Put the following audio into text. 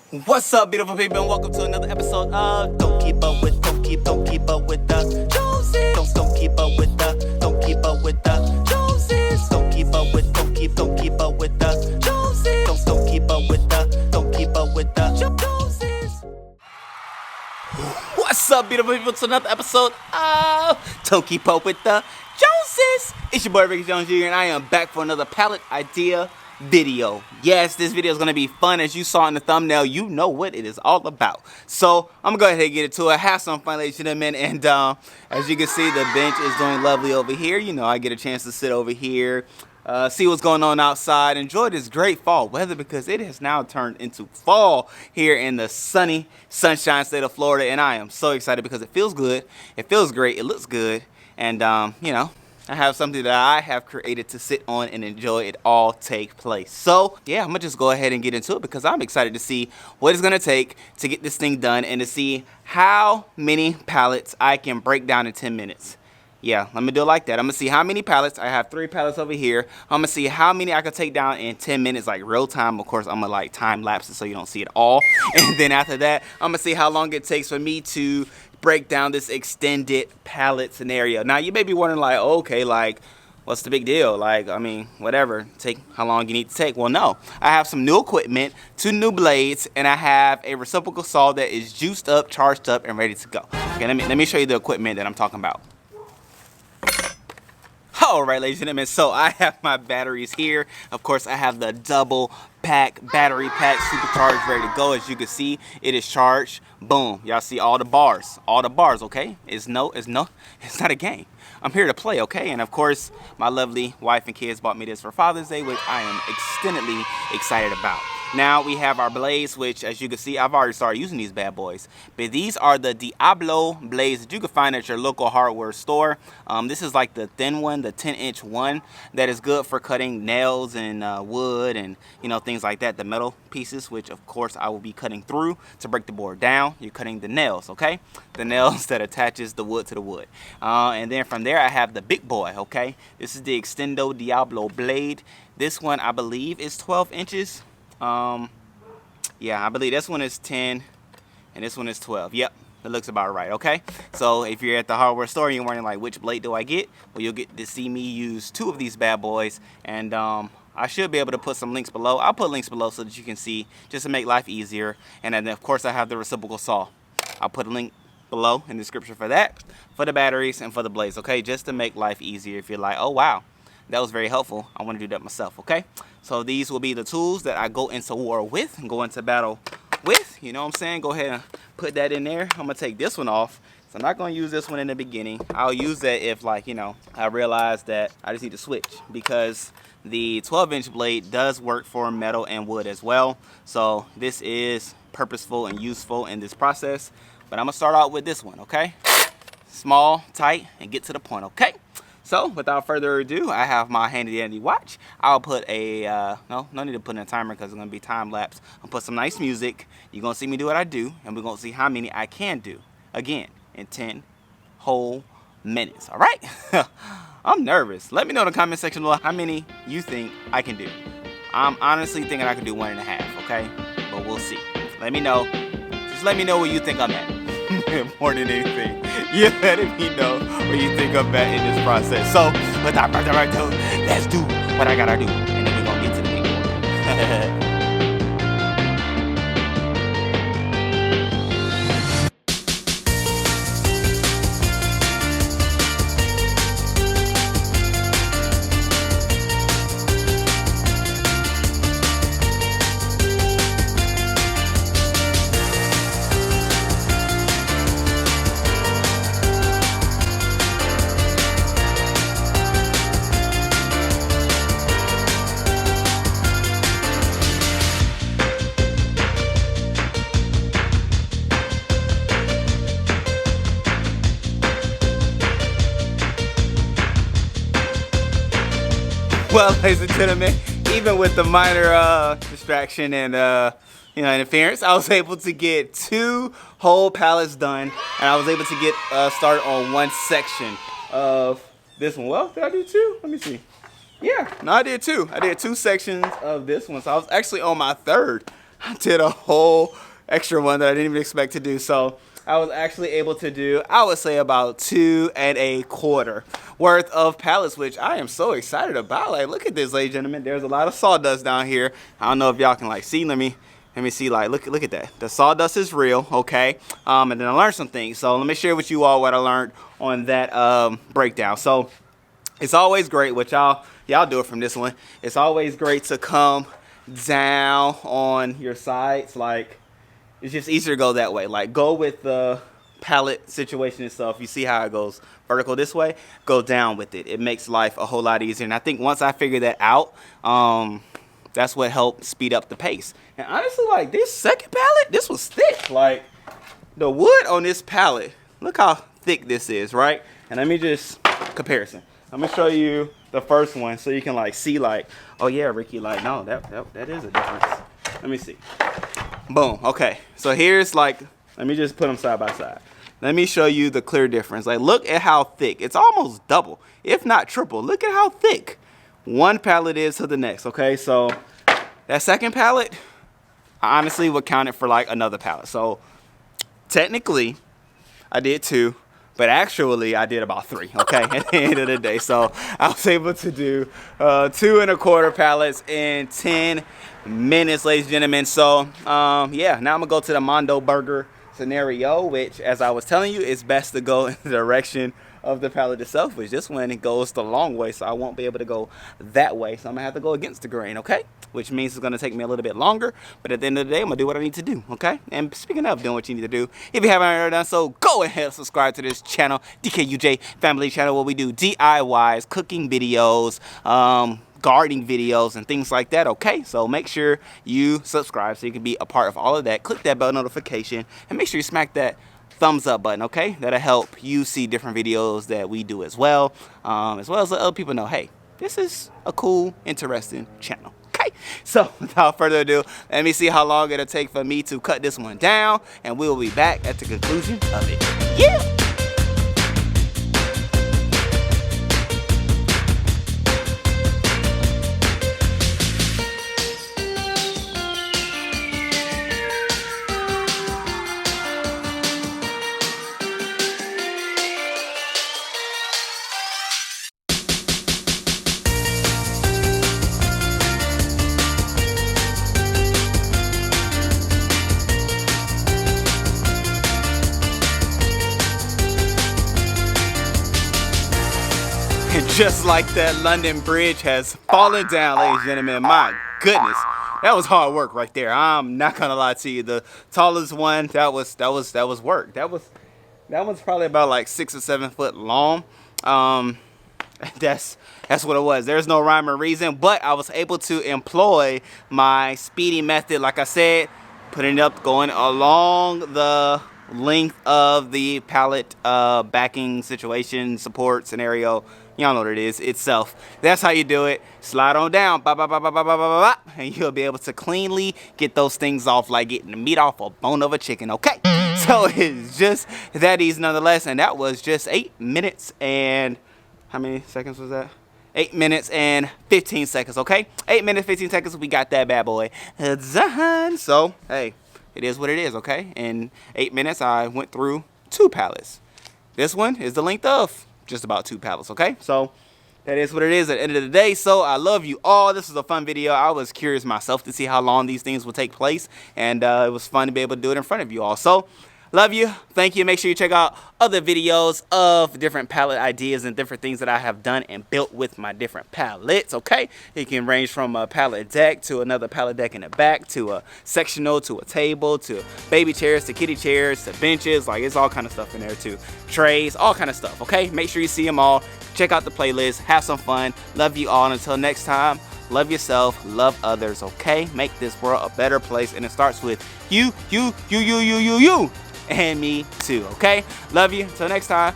What's up, beautiful people, and welcome to another episode of Don't Keep Up With the Joneses. Don't keep up with the Joneses. Don't keep up with the Joneses. Don't keep up with the Joneses. Don't keep up with the Joneses. What's up, beautiful people, to another episode of Don't Keep Up With the Joneses. It's your boy Ricky Jones Jr. and I am back for another pallet idea video. Yes, this video is going to be fun. As you saw in the thumbnail, you know what it is all about. So I'm going to go ahead and get into it. Have some fun, ladies and gentlemen. And as you can see, the bench is doing lovely over here. You know, I get a chance to sit over here, see what's going on outside, enjoy this great fall weather, because it has now turned into fall here in the sunny, sunshine state of Florida. And I am so excited because it feels good. It feels great. It looks good. And, you know, I have something that I have created to sit on and enjoy it all take place. So, yeah, I'm going to just go ahead and get into it because I'm excited to see what it's going to take to get this thing done and to see how many pallets I can break down in 10 minutes. Yeah, let me do it like that. I'm going to see how many pallets. I have 3 pallets over here. I'm going to see how many I can take down in 10 minutes, like real time. Of course, I'm going to like time lapse it so you don't see it all. And then after that, I'm going to see how long it takes for me to break down this extended pallet scenario. Now, you may be wondering, like, okay, like, what's the big deal? Like, I mean, whatever, take how long you need to take. Well, no, I have some new equipment, 2 new blades, and I have a reciprocal saw that is juiced up, charged up, and ready to go. Okay, let me show you the equipment that I'm talking about. All right, ladies and gentlemen, so I have my batteries here. Of course, I have the double pack battery pack, supercharged, ready to go. As you can see, it is charged. Boom. Y'all see all the bars, okay? It's not a game. I'm here to play, okay? And of course, my lovely wife and kids bought me this for Father's Day, which I am extendedly excited about. Now we have our blades, which, as you can see, I've already started using these bad boys. But these are the Diablo blades that you can find at your local hardware store. This is like the thin one, the 10-inch one that is good for cutting nails and wood and, you know, things like that. The metal pieces, which of course I will be cutting through to break the board down. You're cutting the nails, okay? The nails that attaches the wood to the wood. And then from there I have the big boy, okay? This is the Extendo Diablo blade. This one I believe is 12 inches. Yeah, I believe this one is 10 and this one is 12. Yep, it looks about right, okay? So if you're at the hardware store and you're wondering like which blade do I get, well, you'll get to see me use 2 of these bad boys. And I should be able to put some links below. I'll put links below so that you can see, just to make life easier. And then of course I have the reciprocal saw. I'll put a link below in the description for that, for the batteries and for the blades, okay? Just to make life easier. If you're like, oh wow, that was very helpful, I want to do that myself, okay? So these will be the tools that I go into war with and go into battle with, you know what I'm saying? Go ahead and put that in there. I'm gonna take this one off. So I'm not gonna use this one in the beginning. I'll use that if, like, you know, I realize that I just need to switch, because the 12-inch blade does work for metal and wood as well. So this is purposeful and useful in this process. But I'm gonna start out with this one, okay? Small, tight, and get to the point, okay? So without further ado, I have my handy dandy watch. I'll put a, no need to put in a timer because it's gonna be time lapse. I'll put some nice music. You're gonna see me do what I do, and we're gonna see how many I can do, again, in 10 whole minutes, all right? I'm nervous. Let me know in the comment section below how many you think I can do. I'm honestly thinking I can do 1.5, okay? But we'll see. Let me know. Just let me know where you think I'm at. More than anything, you're letting me know where you think I'm at in this process. So without further ado, let's do what I gotta do, and then we're gonna get to the big one. Well, ladies and gentlemen, even with the minor distraction and interference, I was able to get 2 whole pallets done, and I was able to get started on 1 section of this one. Well, did I do 2? Let me see. Yeah, no, I did 2. I did 2 sections of this one, so I was actually on my 3rd I did a whole extra one that I didn't even expect to do. So I was actually able to do, I would say, about 2¼ worth of pallets, which I am so excited about. Like, look at this, ladies and gentlemen. There's a lot of sawdust down here. I don't know if y'all can like see. Let me see. Like, look at that. The sawdust is real, okay? And then I learned some things. So let me share with you all what I learned on that breakdown. So it's always great, which y'all do it from this one. It's always great to come down on your sides. Like, it's just easier to go that way. Like, go with the pallet situation itself. You see how it goes vertical this way, go down with it. It makes life a whole lot easier. And I think once I figured that out, that's what helped speed up the pace. And honestly, like, this second pallet, this was thick. Like, the wood on this pallet, look how thick this is, right? And let me just comparison. I'm gonna show you the first one so you can like see, like, oh yeah, Ricky, like, no, that is a difference. Let me see. Boom. Okay, so here's like, let me just put them side by side. Let me show you the clear difference. Like, look at how thick. It's almost double, if not triple. Look at how thick one pallet is to the next. Okay, so that second pallet, I honestly would count it for like another pallet. So technically, I did 2. But actually, I did about 3, okay, at the end of the day. So I was able to do 2¼ pallets in 10 minutes, ladies and gentlemen. So, yeah, now I'm going to go to the Mondo Burger scenario, which, as I was telling you, is best to go in the direction of the pallet itself, which this one, it goes the long way, so I won't be able to go that way. So I'm going to have to go against the grain, okay? Which means it's going to take me a little bit longer, but at the end of the day, I'm going to do what I need to do, okay? And speaking of doing what you need to do, if you haven't already done so, go ahead and subscribe to this channel, DKUJ Family Channel, where we do DIYs, cooking videos, gardening videos, and things like that, okay? So make sure you subscribe so you can be a part of all of that. Click that bell notification, and make sure you smack that thumbs up button, okay? That'll help you see different videos that we do as well as let other people know, hey, this is a cool, interesting channel. Okay, so without further ado, let me see how long it'll take for me to cut this one down, and we'll be back at the conclusion of it. Yeah! Just like that, London Bridge has fallen down, ladies and gentlemen. My goodness, that was hard work right there. I'm not gonna lie to you. The tallest one, that was work. That one's probably about like 6 or 7 foot long. That's what it was. There's no rhyme or reason, but I was able to employ my speedy method, like I said, putting it up, going along the length of the pallet backing situation, support scenario. Y'all know what it is itself. That's how you do it. Slide on down, and you'll be able to cleanly get those things off like getting the meat off a bone of a chicken, okay? So it's just that easy nonetheless, and that was just 8 minutes and, how many seconds was that? 8 minutes and 15 seconds, okay? 8 minutes, 15 seconds, we got that bad boy done. So, hey, it is what it is, okay? In 8 minutes, I went through 2 pallets. This one is the length of just about 2 pallets, okay? So that is what it is at the end of the day. So I love you all. This was a fun video. I was curious myself to see how long these things will take place, and it was fun to be able to do it in front of you all. So love you. Thank you. Make sure you check out other videos of different pallet ideas and different things that I have done and built with my different pallets, okay? It can range from a pallet deck to another pallet deck in the back, to a sectional, to a table, to baby chairs, to kitty chairs, to benches. Like, it's all kind of stuff in there too. Trays, all kind of stuff, okay? Make sure you see them all. Check out the playlist. Have some fun. Love you all. And until next time, love yourself, love others, okay? Make this world a better place, and it starts with you, and me too, okay? Love you. Until next time.